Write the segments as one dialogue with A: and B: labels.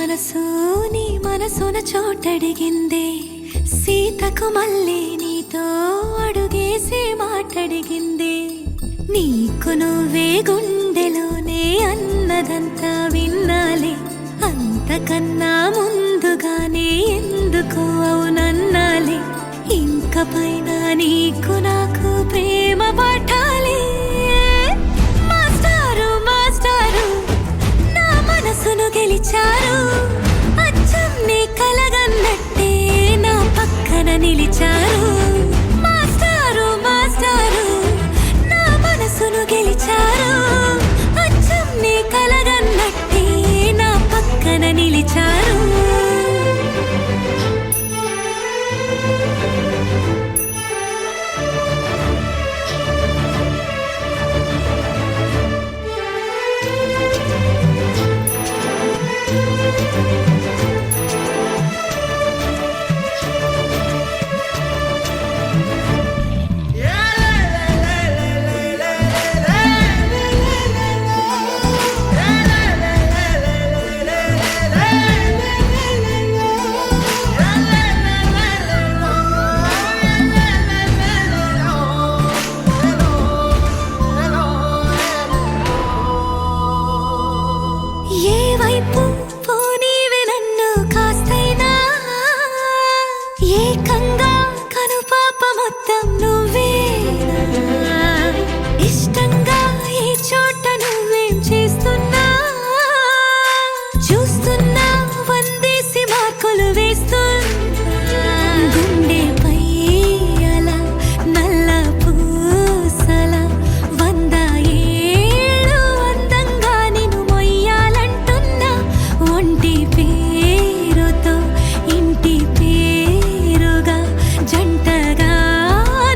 A: మనసు నీ మనసున చోటడిగిందే సీతకు మళ్ళీ నీతో అడుగేసి మాటడిగిందే నీకు నువ్వే గుండెలోనే అన్నదంతా విన్నాలే అంతకన్నా ముందుగానే ఎందుకు అవునన్నాలే ఇంక పైన నీకు నాకు ప్రేమ పాఠాలే మాస్టారు మాస్టారు నా మనసును గెలిచారు అచ్చం నీ కలగన్నట్టే నా పక్కన నిలిచారు మాస్టారు మాస్టారు నా మనసును గెలిచారు అచ్చం నీ కలగన్నట్టే నా పక్కన నిలిచారు ఏకంగా కనుపాప మొత్తం నువ్వేనా ఇష్టంగా ఈ చోట నువ్వేం చేస్తున్నా చూస్తున్నా వందేసి మార్కులు వేస్తున్నా గుండెపై అలా నల్ల పూసల 100 ఏళ్ళు అందంగా నిన్ను మొయ్యాలంటున్నా ఒంటి పేరుతో ఇంటి జంటగా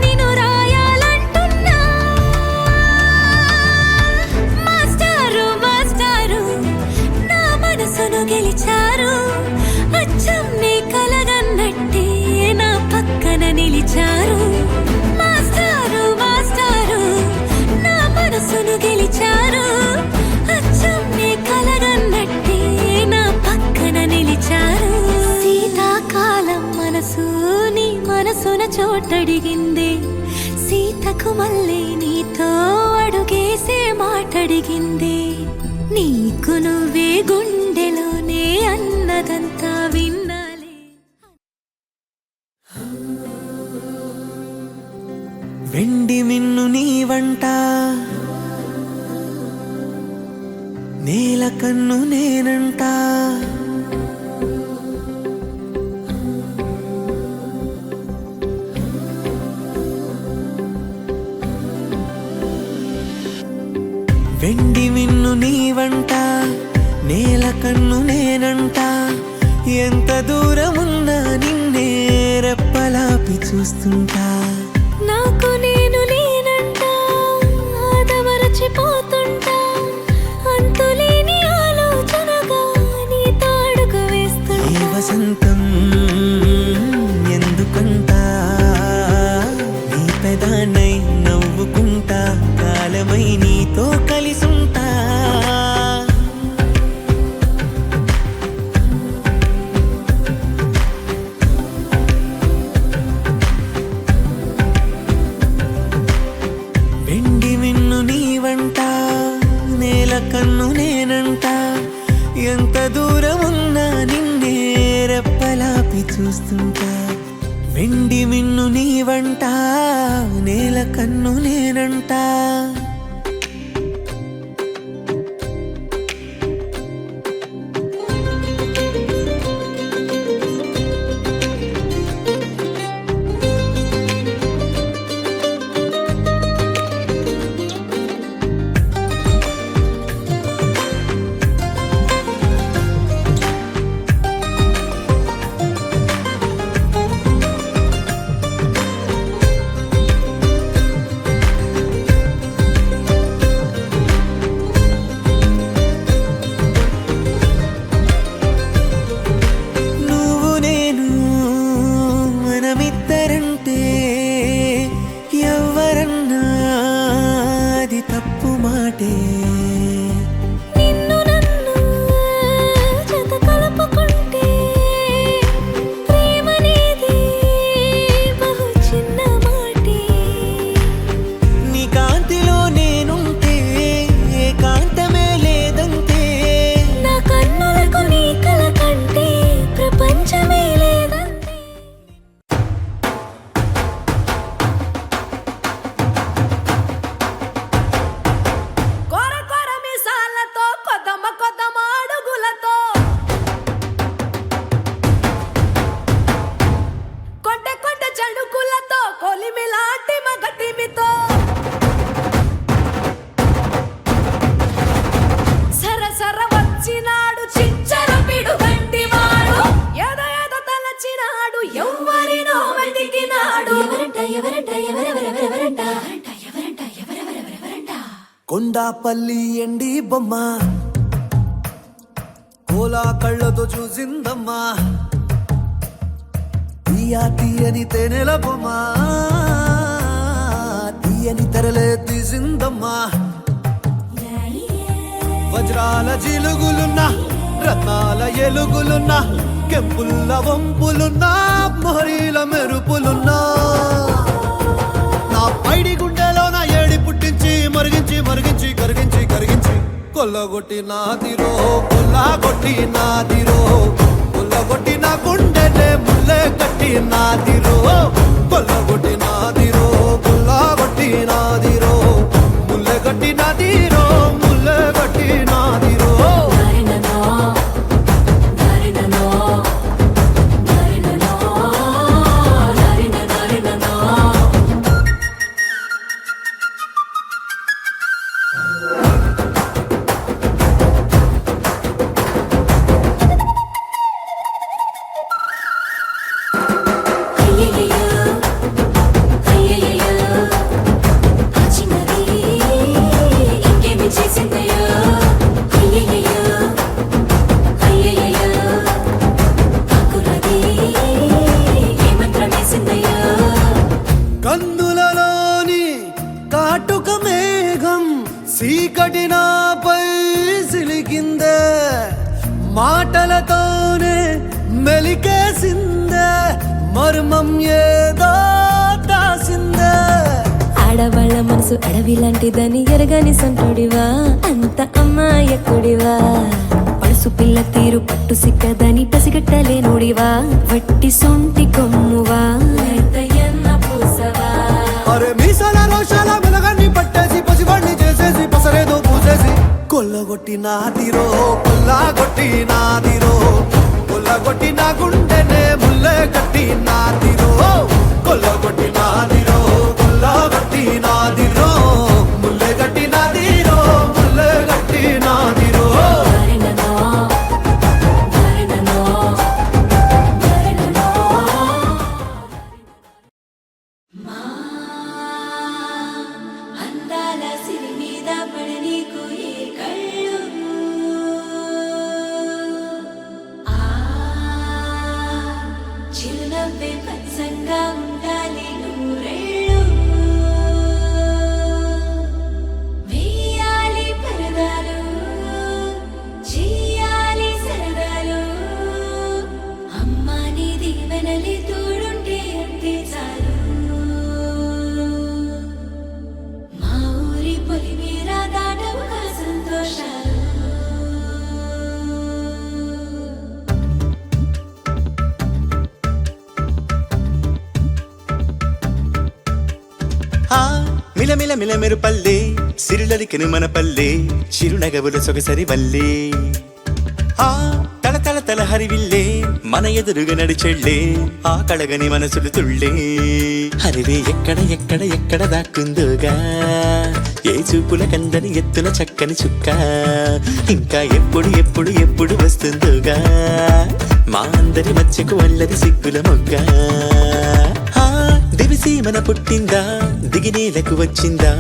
A: నిన్ను రాయాలంటున్నా మాస్టారు మాస్టారు నా మనసును గెలిచారు అచ్చం నీ కలగన్నట్టే నా పక్కన నిలిచారు మాస్టారు మాస్టారు నా మనసును గెలిచారు అచ్చం నీ కలగన్నట్టే నా పక్కన నిలిచారు శీతాకాలం మనసు మనసున చోటడిగిందే సీతకు మళ్ళీ నీతో అడుగేసే మాటడిగిందే నీకు నువ్వే గుండెలోనే అన్నదంతా విన్నాలే
B: వెండి మిన్ను నీ వంట నేల కన్ను నేనంట వెండి మిన్ను నీ వంట నేల కన్ను నేనంట ఎంత దూరమున్నా నిన్నే రెప్పలాపి చూస్తుంటా
A: నాకు నేను నేనంట ఆదమరచిపోతుంటా అంతులేని ఆలోచనగా నీతో అడుగు వేస్తుంటా
B: ఈ వసంతం ఎందుకంట నీ పెదానై నవ్వుకుంటా కాలమై నీతో కలిసుంటా వెండి మిన్ను నీ వంట నేల కన్ను నేనంట ఎంత దూరమున్నా నిన్నే రెప్పలాపి చూస్తుంటా వెండి మిన్ను నీ వంట నేల కన్ను నేనంట
A: నిన్ను నన్ను జత కలప
B: కొండాపల్లి ఎండి బొమ్మ కోలా కళ్ళతో చూసిందమ్మా తీయని తేనెల బొమ్మ తీయని తెరలే తీసిందమ్మా వజ్రాల జిలుగులున్నా రత్నాల ఎలుగులున్నా కెంపుల్ల వంపులున్నా మొహరీల మెరుపులున్నా నా పైడి గుండెలో నా ఏడి పుట్టించి మరిగించి మరిగించి కరిగించి కరిగించి కొల్లగొట్టి నాదిరో కొల్లగొట్టి నాదిరో కొల్లగొట్టి నా గుండెనే ముల్లె కట్టి నాదిరో కొల్లగొట్టి నాదిరో కొల్లగొట్టి నాదిరో ముల్లె కట్టి నాదిరో ముల్లె కట్టి నాదిరో కందులలోని కాటుక మేఘం సీకటి నాపై సిలికిందే మాటలతోనే మెలికేసిందే మర్మం ఏదో దాసిందే
A: ఆడవాళ్ళ మనసు అడవి లాంటిదని ఎరగని సంటుడివా అంత అమ్మాయకుడివా పడుసు పిల్ల తీరు పట్టు సిక్కదని పసిగట్టలేనుడివా వట్టి సొంటి కొమ్మువా
B: అరే మీసాల రోషాల వెలగన్ని పట్టేసి పసివాణ్ణి చేసేసి పసరేదో పూసేసి కొల్లగొట్టి నాదిరో కొల్లగొట్టి నాదిరో కొల్లగొట్టి నా గుండెనే ముల్లె కట్టి నాదిరో కొల్లగొట్టి నాదిరో కొల్లగొట్టి నాదిరో ముల్లె కట్టి నాదిరో ముల్లె కట్టి నాదిరో
A: అందాల సిరి మీద పడనీకు ఏ కళ్ళు చిరునవ్వే పచ్చంగా ఉండాలి నూరేళ్ళు వేయాలి పరదాలు చేయాలి సరదాలు అమ్మా నీ దీవెనలి తోడుంటే అంతే చాలు మా ఊరి పొలి మీద దాటవుగా సంతోషాలు
C: మిలమిల మిలమెరు పల్లె సిరులరికెను మన పల్లె చిరునగవుల సొగసరి వల్లే తల తల తల హరివిల్లే మన ఎదురుగా నడిచెళ్ళే ఆ కళగని మనసులు తుళ్ళే హరివే ఎక్కడ ఎక్కడ ఎక్కడ దాక్కుందోగా ఏ చూపుల కందని ఎత్తుల చక్కని చుక్క ఇంకా ఎప్పుడు ఎప్పుడు ఎప్పుడు వస్తుందోగా మా అందరి మధ్యకు వల్లది సిగ్గుల మొగ్గ దివిసీమన పుట్టిందా దిగినేలకు వచ్చిందా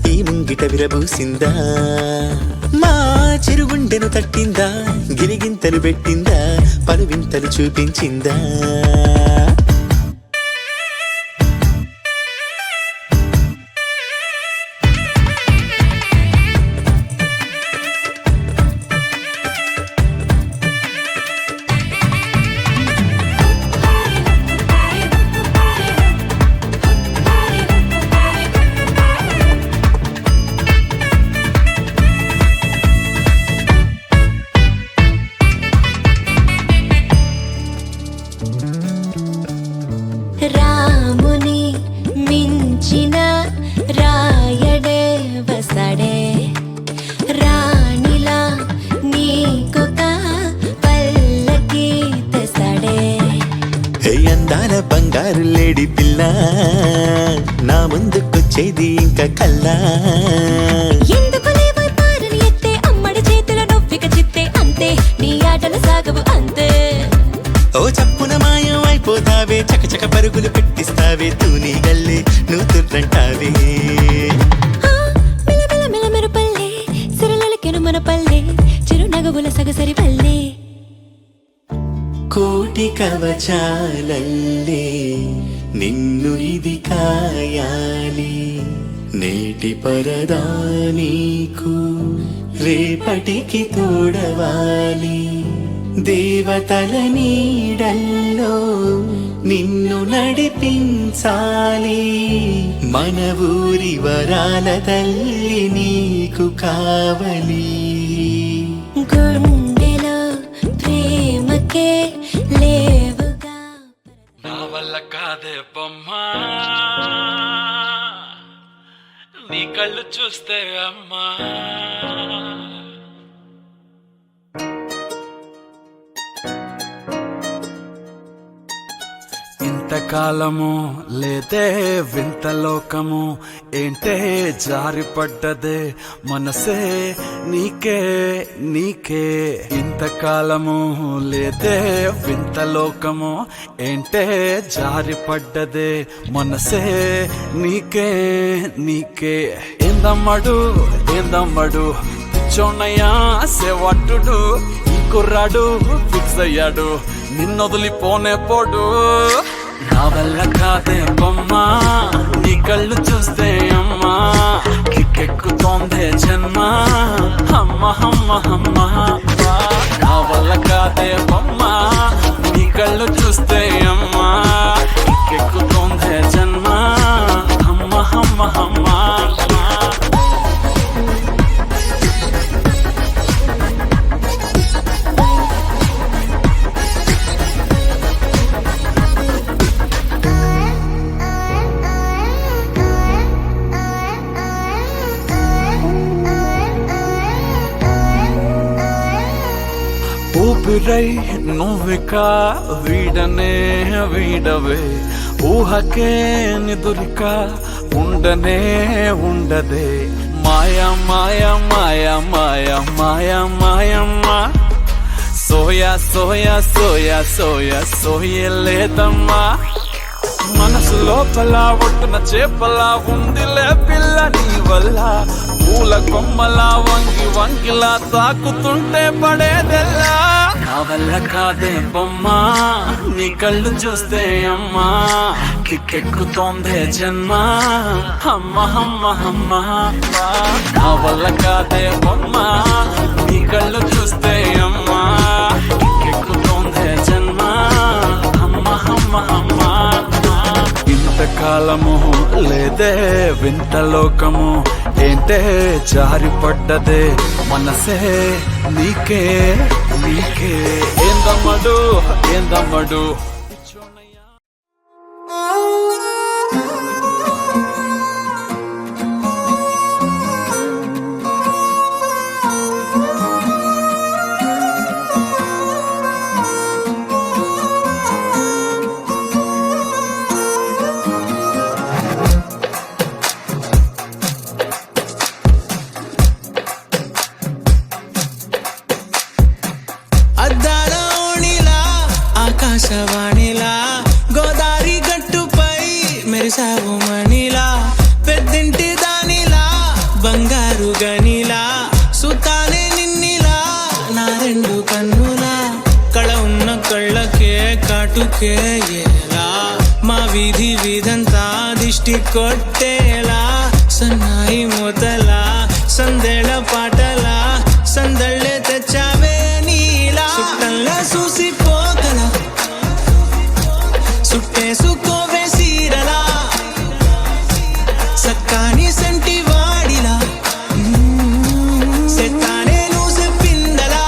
C: ఈ ముంగిట విరబూసిందా మా చిరుగుండెను తట్టిందా గిరిగింతలు పెట్టిందా పలువింతలు చూపించిందా
A: రాముని మించిన రాయడే వసడే రాణిలా నీకొక పల్లకి తెసడే
C: అందాల బంగారు లేడి పిల్ల నా ముందుకొచ్చేది ఇంకా కల్లా
A: ఎందుకు లేవో పారని ఎత్తే అమ్మడి చేతుల నొప్పిక చిత్తే అంతే నీ ఆటలు సాగవు అంతే
C: ఓ చప్పున మాయం అయిపోతావే చకచక పరుగులు పెట్టిస్తావే తూనీ గల్లే నువ్వు తుర్రంటావే
A: మిల మిల మిల మెరుపై
C: కవచాలల్లే నిన్ను ఇది కాయాలి నేటి పరదా నీకు రేపటికి తోడవాలి దేవతల నీడల్లో నిన్ను నడిపించాలి మన ఊరి వరాల తల్లి నీకు కావలి
A: గుండెలో ప్రేమకే లేవుగా
D: నా వల్ల కాదే బొమ్మా నీ కళ్ళు చూస్తే అమ్మా ఇంతకాలము లేదే వింత లోకము ఏంటే జారిపడ్డదే మనసే నీకే నీకే ఇంతకాలము లేదే వింత లోకము ఏంటే జారిపడ్డదే మనసే నీకే నీకే ఏందమ్మడు ఏందమ్మడు పిచ్చోన్నయ్యా సేవట్టుడు ఈ కుర్రాడు ఫిక్స్ అయ్యాడు నిన్నొదిలిపోనే పోడు నా వల్ల కాదే బొమ్మా నీ కళ్ళు చూస్తే అమ్మా కిక్కెక్కుతోందే జన్మ అమ్మ అమ్మ అమ్మ నా వల్ల కాదే బొమ్మా నీ కళ్ళు చూస్తే అమ్మా కిక్కెక్కుతోందే జన్మ అమ్మ అమ్మ అమ్మ ఊపిరై నువ్విక వీడనే వీడవే ఊహకే నిదురిక ఉండనే ఉండదే మాయా మాయా మాయా మాయా మాయా మాయమ్మా సోయా సోయా సోయా సోయా సోయలేదమ్మా మనసు లోపల ఒట్టున చేపలా ఉందిలే పిల్ల నీ వల్ల పూల కొమ్మలా వంగి వంగిలా తాకుతుంటే పడేదెల్లా నా వల్ల కాదే బొమ్మా నీ కళ్ళు చూస్తే అమ్మా కిక్కెక్కుతోందే జన్మ అమ్మ అమ్మ అమ్మ నా వల్ల కాదే బొమ్మా నీ కళ్ళు చూస్తే అమ్మా కిక్కెక్కుతోందే జన్మ అమ్మ అమ్మ అమ్మ ఇంతకాలము లేదే వింత లోకము ఏంటే జారిపడ్డదే మనసే నీకే నీకే ఏందమ్మడు ఏందమ్మడు
E: ఆకాశవాణిలా గోదారి గట్టుపై మెరిసావు మణిలా పెద్దింటి దానిలా బంగారు గనిలా సుతానే నిన్నిలా నా రెండు కన్నులా కళ ఉన్న కళ్ళకే కాటుకే ఎలా మా వీధి వీధంతా దిష్టి కొట్టేలా సన్నాయి మూతలా సందేళ పాటలా సందళ్ళే తెచ్చావే నీలా చుట్టంలా చూసిపోగల సుట్టేసుకోవే సీరలా సక్కాని సంటి వాడిలా సెత్తానే నువ్వు చెప్పిందలా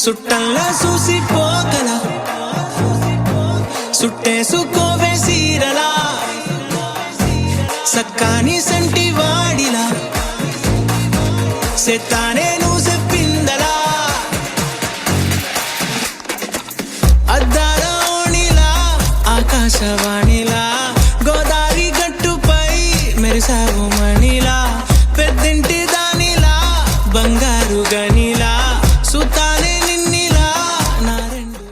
E: సుట్టల్లా చూసిపోగల సుట్టేసుకోవే సీరలా సక్కాని సంటి వాడిలా సెత్తానే నువ్వు చెప్పిందలా అద్దాల ఓణిలా ఆకాశవాణిలా గోదావరి గట్టుపై మెరిసావు మణిలా పెద్దింటి దానిలా బంగారు గనిలా సుతానే నిన్నిలా నా రెండు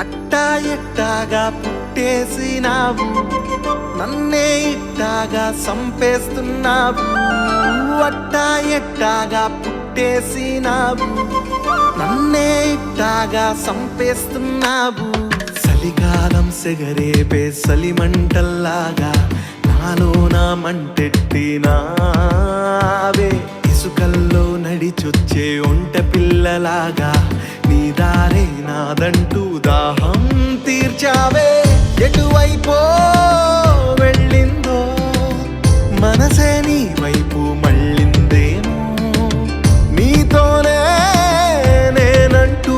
B: అట్టా ఎట్టాగా పుట్టేసినావు నన్నే ఇట్టాగా సంపేస్తున్నావు అట్టా ఎట్టాగా పుట్టేసినావు నన్నే ఇట్టాగా సంపేస్తున్నావు చలికాలం సెగరేపే సలిమంటల్లాగా నాలో నా మంటెట్టినావే ఇసుకల్లో నడిచొచ్చే ఒంట పిల్లలాగా నీ దారే నాదంటూ దాహం తీర్చావే ఎటువైపో వెళ్ళిందో మనసే నీ వైపు మళ్ళిందేమో నీతోనే నేనంటూ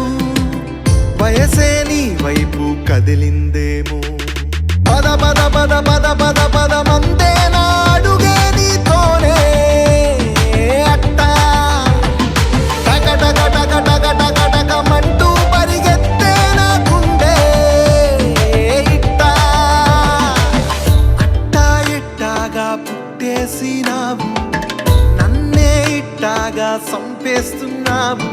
B: వయసే నీ వైపు కదిలిందేమో పద పద పద పద పద పద మందే నాడుగే నీతోనే అట్టా టక టక టక టక టక టక మంటూ పరిగెత్తే నా గుండె ఇట్టా అట్టా ఎట్టాగా పుట్టేసినావు నన్నే ఇట్టాగా సంపేస్తున్నావు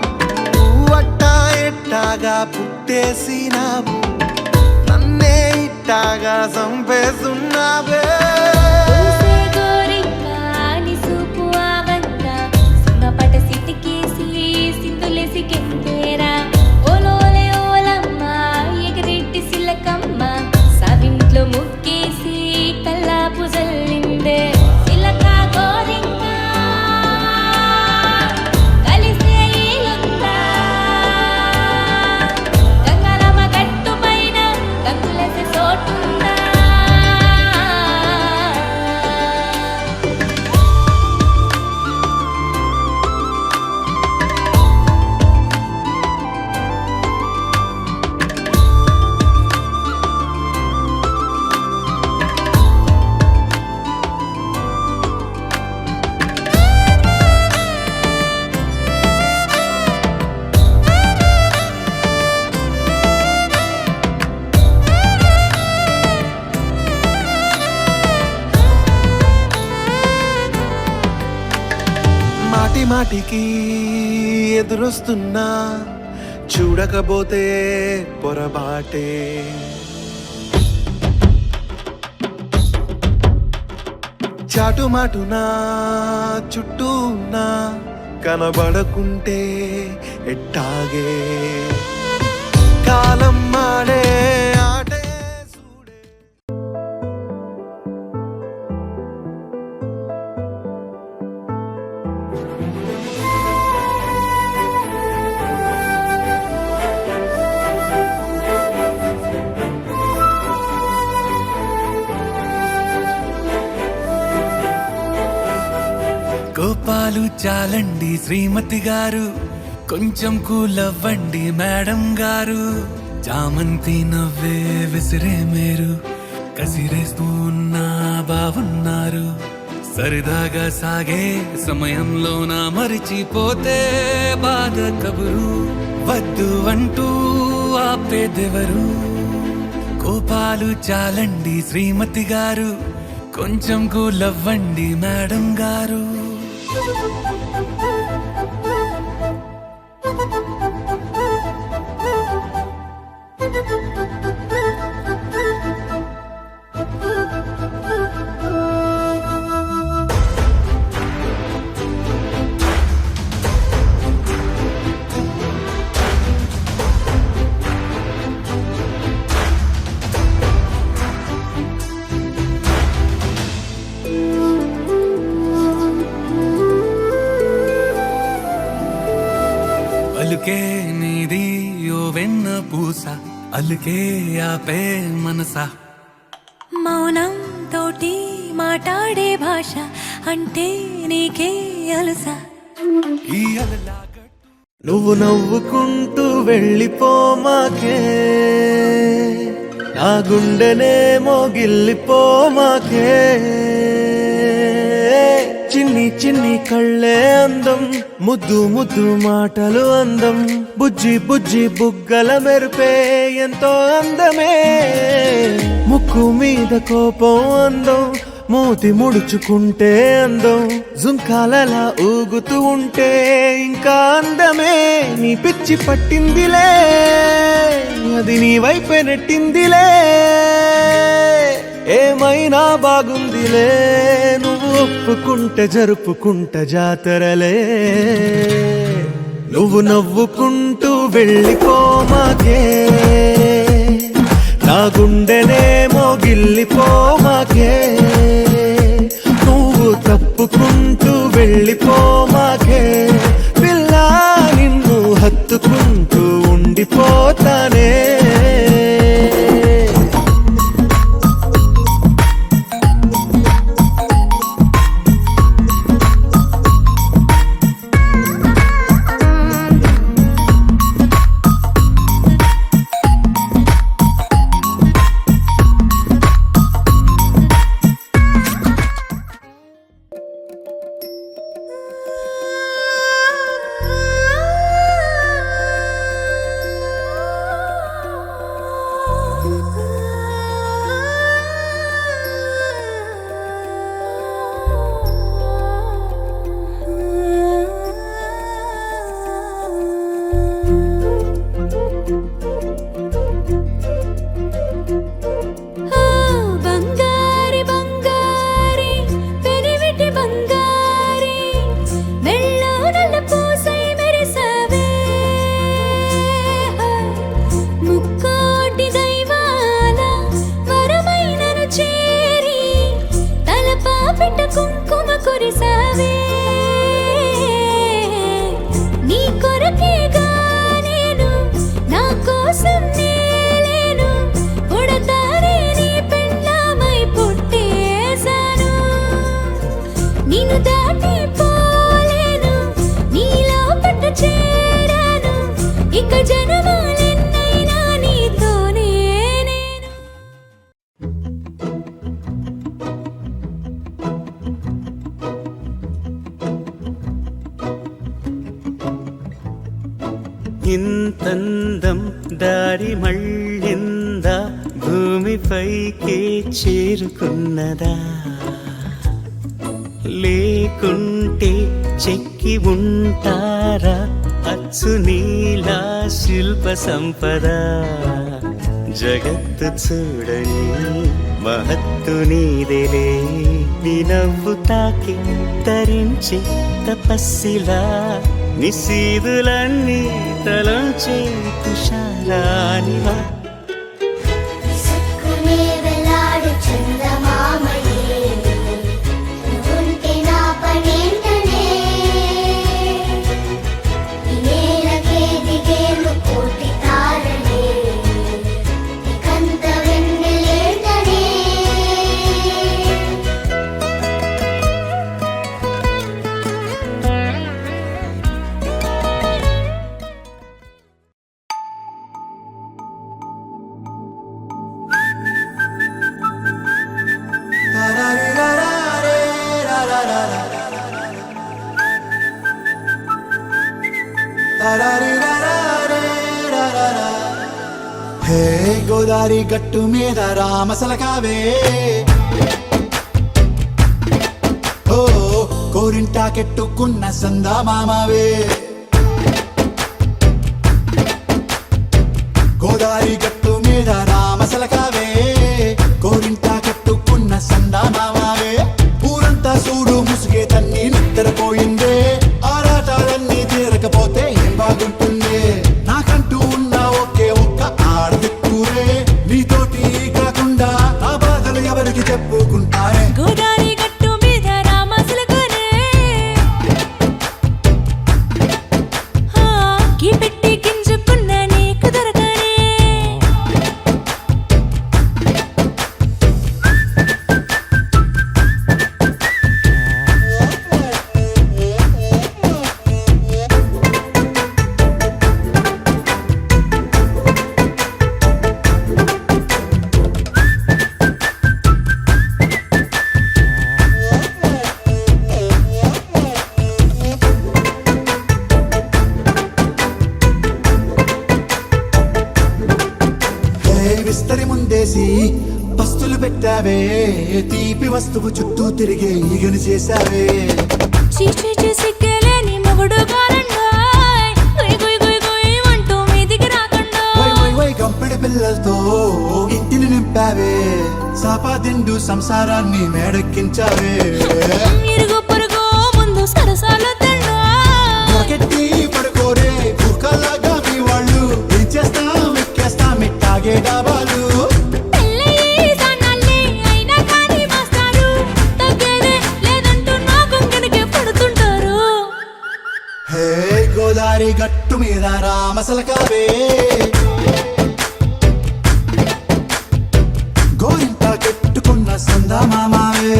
B: నువ్వు అట్టా ఎట్టాగా పుట్టేసినావు నన్నే ఇట్టాగా సంపేస్తున్నావే
A: ఊసే గోరింకా నీ సూపు ఆవంక సింగపట సిటికేసి సింధులేసి కెంతేరా ఓలోలే ఓలమ్మ ఎగరెట్టి సిలకమ్మ సావింట్లో ముక్కేసి కల్లాపు జల్లిందే సిలక గోరింకా కలిసే ఈలుందా గంగరమ్మ గట్టు పైన గంగులేసే చోటుందా
B: మాటి మాటికి ఎదురొస్తున్నా చూడకపోతే పొరబాటే చాటుమాటునా చుట్టూ ఉన్నా కనబడకుంటే ఎట్టాగే కాలం మాడే ఆటే చూడే
D: కోపాలు చాలండి శ్రీమతి గారు కొంచెం కూలవ్వండి మేడం గారు చామంతి నవ్వే విసిరే మేరు కసిరేస్తూ ఉన్నా బావున్నారు సరదాగా సాగే సమయంలో నా మరిచిపోతే బాధ కబురు వద్దు అంటూ ఆపేదెవరు కోపాలు చాలండి శ్రీమతి గారు కొంచెం కూలవ్వండి మేడం గారు అలుకే ఆపే మనసా
A: మౌనం తోటి మాట్లాడే భాష అంటే నీకే అలసా
D: ఈ అలలాగా
B: నువ్వు నవ్వుకుంటూ వెళ్ళిపోమాకే నా గుండెనే మోగిల్లిపోమాకే చిన్ని చిన్ని కళ్ళే అందం ముద్దు ముద్దు మాటలు అందం బుజ్జి బుజ్జి బుగ్గల మెరుపే ఎంతో అందమే ముక్కు మీద కోపం అందం మూతి ముడుచుకుంటే అందం జుంకాలలా ఊగుతూ ఉంటే ఇంకా అందమే నీ పిచ్చి పట్టిందిలే అది నీ వైపే నెట్టిందిలే ఏమైనా బాగుందిలే నువ్వు ఒప్పుకుంటే జరుపుకుంటే జాతరలే నువ్వు నవ్వుకుంటూ వెళ్ళిపోమాకే నా గుండెనే మోగిల్లిపోమాకే నువ్వు తప్పుకుంటూ వెళ్ళిపోమాకే పిల్ల నిన్ను హత్తుకుంటూ ఉండిపోతానే
A: బంగారి బంగారి పెనివిటి బంగారి మెళ్ళో నల్ల పూసై మెరిసవే ముక్కోటి దైవాల వరమైనను చేరి తలపాపిట కుంకుమ కురిసవే నీ కొరకేగా నేను నా కోసం నేలేను పుడతానే నీ పెళ్ళామై పుట్టేశాను నిన్ను దాటిపోలేను నీలో పట్టు చేరాను ఇక జనమాలెన్నైనా నీతోనే నేను
C: ఇంతందం దారి మళ్ళిందా భూమిపైకే చేరుకున్నదా లేకుంటే చెక్కి ఉంటారా అచ్చు నీలా శిల్ప సంపద జగత్తు చూడని మహత్తు నీదేలే నీ నవ్వు తాకి తరించి తపస్సిలా నిశీదులన్నీ తలంచే తుషారానివా
F: విసుక్కునే వెలాడు చందమామయే నువ్వుంటే నా పనేంటనే ఈ నేలకే దిగేను కోటి తారలే ఇకంత వెన్నెలేంటనే
G: హే గోదారి గట్టు మీద రామసలకావే ఓ కోరింటాకెట్టుకున్న సందామామవే గోదారి గట్టు మీద రామసలకావే కోరింటాకెట్టుకున్న సందామామవే ఊరంతా చూడు ముసుగే తన్ని నిద్రపోయిందే ఆరాటాలన్నీ తీరకపోతే ఏం బాగుంటుందే నాకంటూ ఉన్న ఒకే ఒక్క ఆడదిక్కురే నీతోటి కాకుండా నా బాధలు ఎవరికి చెప్పుకుంటారే
A: గోదారి గట్టు మీద రామసులకునే కి పెట్టి గింజుకున్న నీకు దొరకనే
G: తీపి వస్తువు చుట్టూ తిరిగే ఈగను చేశావే
A: చీచీ సిగ్గలేని మొగుడు గారండాయ్ గుయ్ గుయ్ గుయ్ గుయ్ అంటూ మీదికి రాకుండా
G: వై వై వై గంపెడి పిల్లలతో ఇంటిని నింపావే సాపాదిండు సంసారాన్ని మేడెక్కించావే
A: ఇరుగు పొరుగు ముందు సరసాలు తిండా
G: పొరకెట్టి పడుకోరే కుక్కలాగా మీ వాళ్ళు ఏం చేస్తాం ఎక్కేస్తాం ఇట్టాగే డాబాలు
A: పెళ్ళయి దానాల్ని అయినా కానీ మాస్తారు తగ్గేదే లేదంటూ నా కొంగడికి పడుతుంటారు
G: హే గోదారి గట్టు మీద రామసలకావే గోరింట కట్టుకున్న సందా మామావే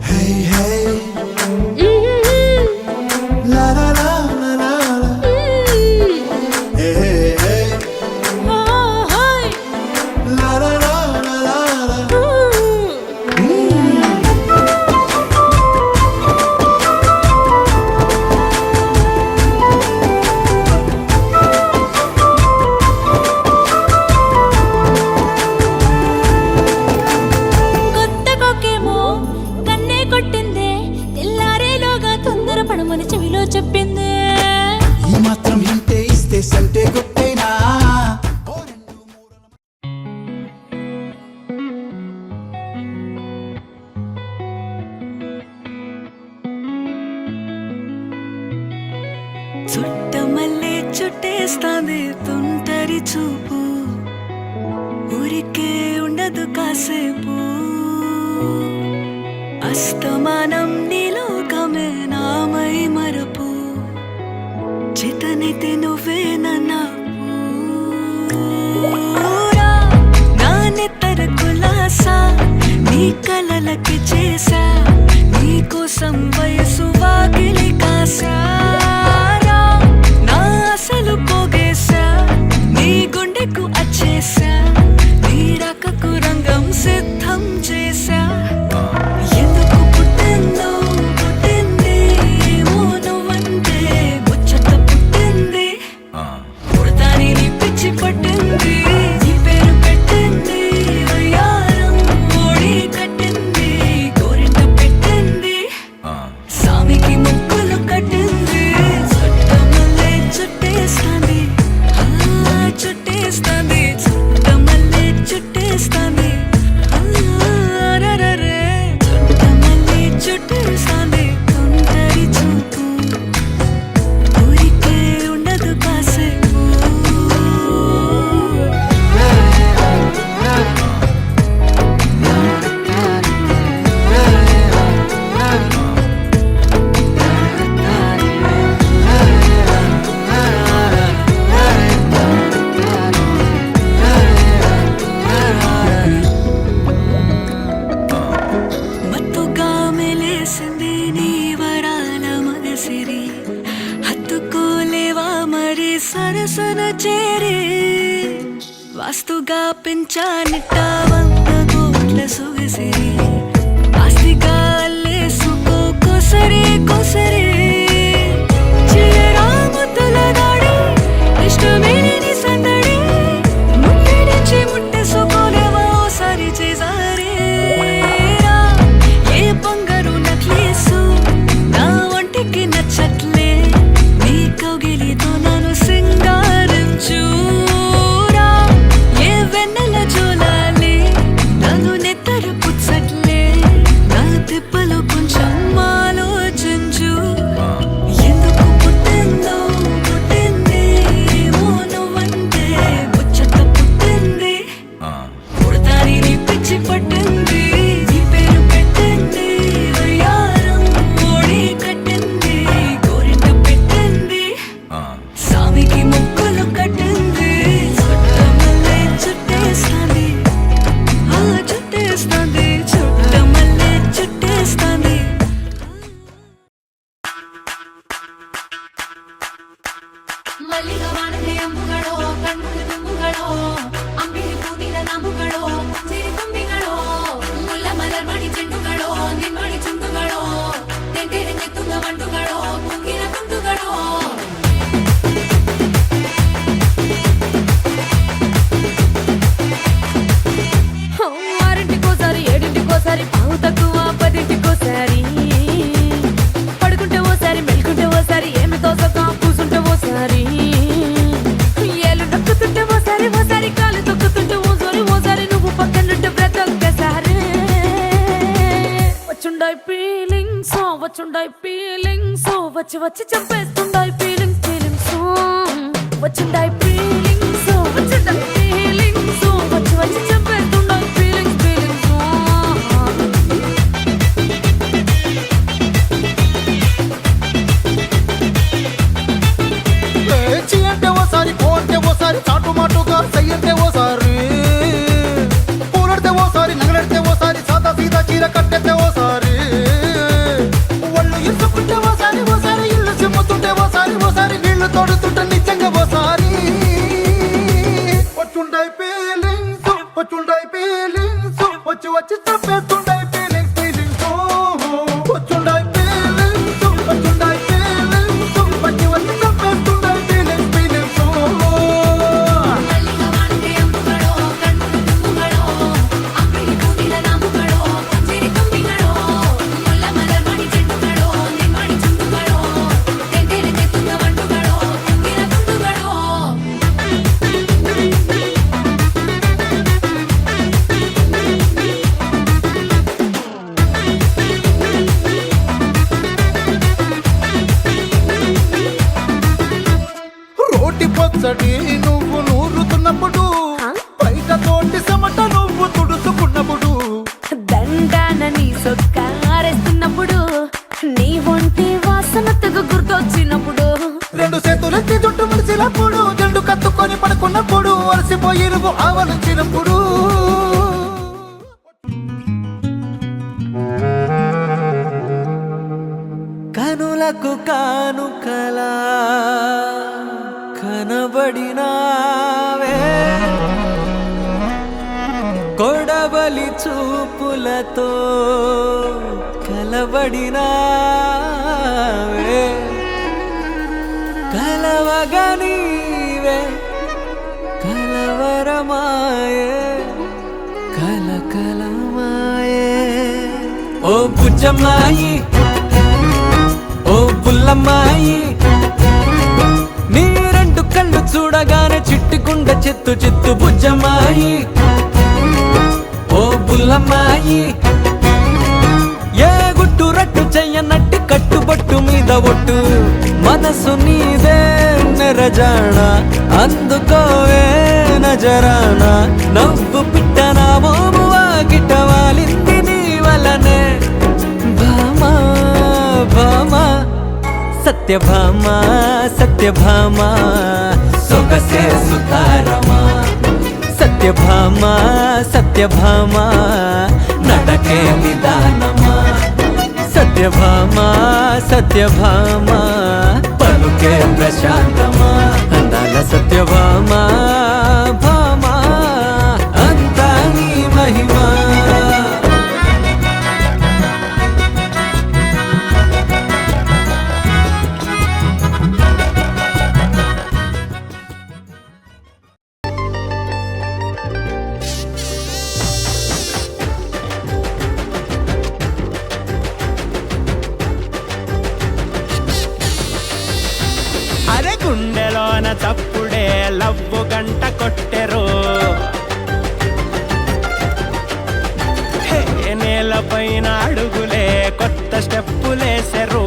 G: హే హే లా లా లా లా లా లా. హే హే హే లా లా లా లా లా లా.
A: కొత్త కొక్కేమో కన్నే కొట్టిందే తెల్లారేలోగా తొందర పడమని చెవిలో చెప్పిందే
G: ఈ మాత్రం హింటే ఇస్తే సంటే కొట్టేనా ఓ రెండు మూడు
H: చుట్టమల్లే చుట్టేస్తాంది తుంటరి చూపు ఊరికే ఉండదు కాసేపు అస్తమానం నీలోకమే నామై మరపు చితనైతే నువ్వే నన్నా నా నెత్తర కులాసా నీ కలలకి చేసా నీ కోసం వయసు వాకిలి కాసారా నా అసలు పోగేశా నీ గుండెకు అచ్చేసా నీ రకకు రంగం సిద్ధం చేసా ఎందుకు పుట్టిందో పుట్టింది ఏమో నువ్వంటే ముచ్చట పుట్టింది పుడతాని నీ పిచ్చి పట్టింది నీ పేరు పెట్టింది వయ్యారం ఓడి కట్టింది గోరింట పెట్టింది సామికి ముక్కులు కట్టింది చుట్టమల్లే చుట్టేస్తాంది చుట్టేస్తాంది చుట్టమల్లే చుట్టేస్తాంది రరరే చుట్టమల్లే చుట్టేస్తాంది తుంటరి చూపు ఊరికే ఉండదు కాసేపు మత్తుగా మెలేసింది నీ వరాల మనసిరి హత్తుకోలేవా మరి సరసన చేరి వాస్తుగా పెంచానిట్ట 100 కోట్ల సొగసిరి ఆస్తిగా అల్లేసుకో కొసరి కొసరి చిరరా ముద్దుల దాడి ఇష్టమేని సందడి ముట్టడిచి ముట్టేసుకోలేవా ఓసారి చేసారి ఏ బంగారు నక్లీసు నా ఒంటికి నచ్చట్లే నీ కౌగిలితో నన్ను సింగారించురా ఏ వెన్నెల జోలాలి నన్ను నెత్తర పుచ్చట్లే నా తిప్పలు కొంచెం ఆలోచించు ఎందుకు పుట్టిందో పుట్టింది ఏమో నువ్వంటే ముచ్చట పుట్టింది పుడతాని నీ పిచ్చి పట్టింది నీ పేరు పెట్టింది వయ్యారం ఓడి కట్టింది గోరింట పెట్టింది సామికి ముక్కులు కట్టింది చుట్టమల్లే చుట్టేస్తాంది చుట్టేస్తాంది చుట్టమల్లే చుట్టేస్తాంది
A: ಮಲ್ಲಿಗ ವಾನದೆ ಅಂಬುಗಳೋ ಕಣ್ಮುಳು ತುಂಬುಗಳೋ ಅಂಬಿಳಿ ಕೂಡಿದ ನಾಮುಗಳೋ ಸಿರಿ ತುಂಬಿಗಳೋ ಮುಲ್ಲ ಮಲರ್ ಮಣಿ ಚೆಂಡುಗಳೋ ನಿಮ್ಮಣಿ ಚುಂಡುಗಳೋ ತೆಂಟೆರೆ ನೆತ್ತುಂಗ ಮಂಡುಗಳೋ ಕುಂಗಿನ ತುಂಡುಗಳೋ
H: ఆరింటికోసారి ఏడింటికోసారి పావు తక్కువ పదింటికోసారి పడుకుంటే ఓసారి మెలుకుంటే ఓసారి ఏమి తోసక కూసుంటే ఓసారి ఏళ్ళు నొక్కుతుంటే ఓసారి ఓసారి కాలు తొక్కుతుంటే ఓసారి నువ్వు పక్కనుంటే బ్రతొక్కసారి వచ్చుండాయి ఫీలింగ్స్ వచ్చి వచ్చి చంపేస్తుండాయి ఫీలింగ్స్ వచ్చుండాయి ఫీలింగ్స్ వచ్చుండాయి ఫీలింగ్స్ వచ్చి వచ్చి చంపేస్తుండాయి ఫీలింగ్స్
G: చీ అంటే ఓసారి పో అంటే ఓసారి చాటు మాటుగా చెయ్యంటే ఓసారి పూలడితే ఓసారి నగలడితే ఓసారి సాదా సీదా చీర కట్టెతే ఓసారి ఒళ్ళు ఇసుకుంటే ఓసారి ఓసారి ఇల్లు చిమ్ముతుంటే ఓసారి నీళ్లు తోడుతుంటే నిజంగా ఓసారి వచ్చుండాయి ఫీలింగ్స్ వచ్చి వచ్చి తప్పేస్తుండాయి ఫీలింగ్స్ వచ్చుండాయి ఫీలింగ్స్ వచ్చి వచ్చి తప్పేస్తుండాయి ఫీలింగ్స్ రోటి పచ్చడి నువ్వు నూరుతున్నప్పుడు బయట తోటి సమట నువ్వు తుడుచుకున్నప్పుడు
H: దండాన నీ సొక్కారేస్తున్నప్పుడు నీ ఒంటి వాసన తెగ గుర్తొచ్చినప్పుడు
G: రెండు చేతులెత్తి జుట్టు ముడిచినప్పుడు జండు కత్తుకొని పడుకున్నప్పుడు అలసిపోయి నువ్వు ఆవలించినప్పుడు
B: కనులకు కానుకలా కనబడినావే కొడబలి చూపులతో కలబడినావే కలవగా నీవే కలవరమాయే కలకలమాయే ఓ బుజ్జమ్మాయి ఓ బుల్లమ్మాయి నీ రెండు కళ్ళు చూడగానే చిట్టుకుండ చిత్తు బుజ్జమ్మాయి ఓ బుల్లమ్మాయి ఏ గుట్టు రట్టు చెయ్యనట్టు కట్టుబట్టు మీద ఒట్టు మనసు నీదే నెరజాణ అందుకోవే నజరాన నవ్వు పిట్టనా మోమువా గిట్టవాలింది నీ వలనే భామా భామా సత్యభామా సత్యభామా సొగసే సుతారమా సత్యభామా సత్యభామా నడకే నిదానమా సత్యభామా సత్యభామా పలుకే ప్రశాంతమా అందాల సత్యభామా భామా అంతా నీ మహిమా
E: అరే గుండెలోన తప్పుడే లవ్వు గంట కొట్టెరు నేలపైన అడుగులే కొత్త స్టెప్పులేసెరు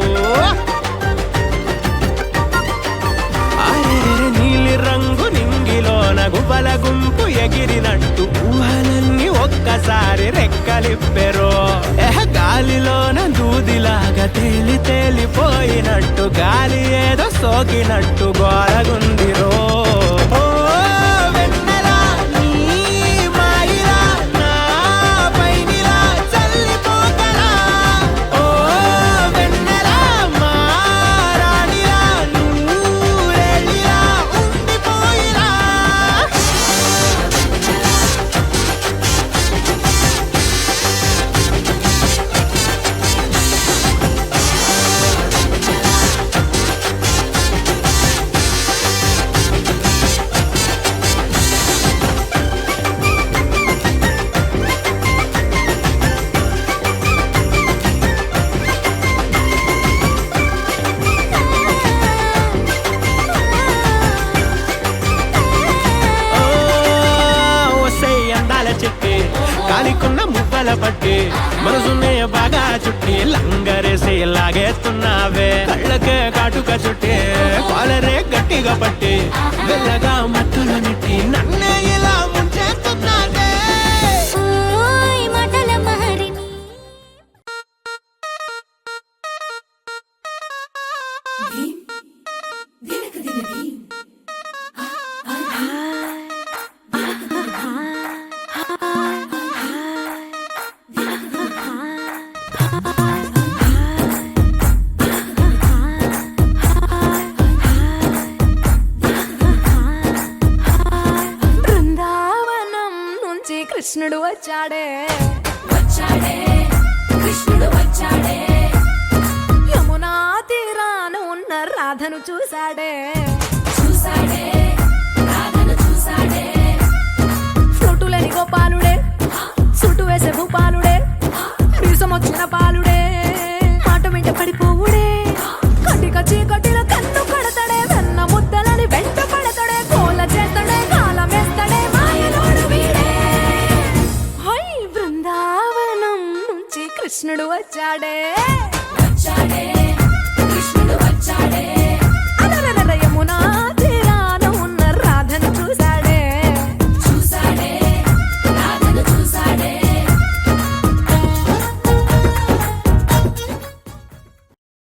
E: అరే నీలి రంగు నింగిలోన గుబల గుంపు ఎగిరినట్టు ఊహలన్నీ ఒక్కసారి రెక్కలిప్పెరు గాలిలోన దూదిలాగా తేలిపోయినట్టు గాలి ఏదో సోకినట్టు గోరగుందిరో గాలికున్న మువ్వల పట్టి మనసునే బాగా చుట్టి లంగరేసి లాగేస్తున్నావే కళ్ళకే కాటుక చుట్టి కాలరే గట్టిగా పట్టి వెళ్ళగా మత్తులు నెట్టి నన్నే ఇలా ముంచేస్తున్నావే
A: ఓయ్ మాటల మహరిని
H: బృందావనం నుంచి కృష్ణుడు వచ్చాడే యమునా తీరాన ఉన్న రాధను చూశాడే ఫ్లూటులేని గోపాలుడే సుటు వేసే భూపాలుడే వీసం వచ్చిన పాలుడే మాట వెంట పడిపోవుడే కటిక చీకటిలో కన్ను కడతాడే వెన్న ముద్దలని వెంట పడతాడే కోల చేస్తాడే కాలం వేస్తాడే మాయలోడు వీడే హై బృందావనం నుంచి కృష్ణుడు వచ్చాడే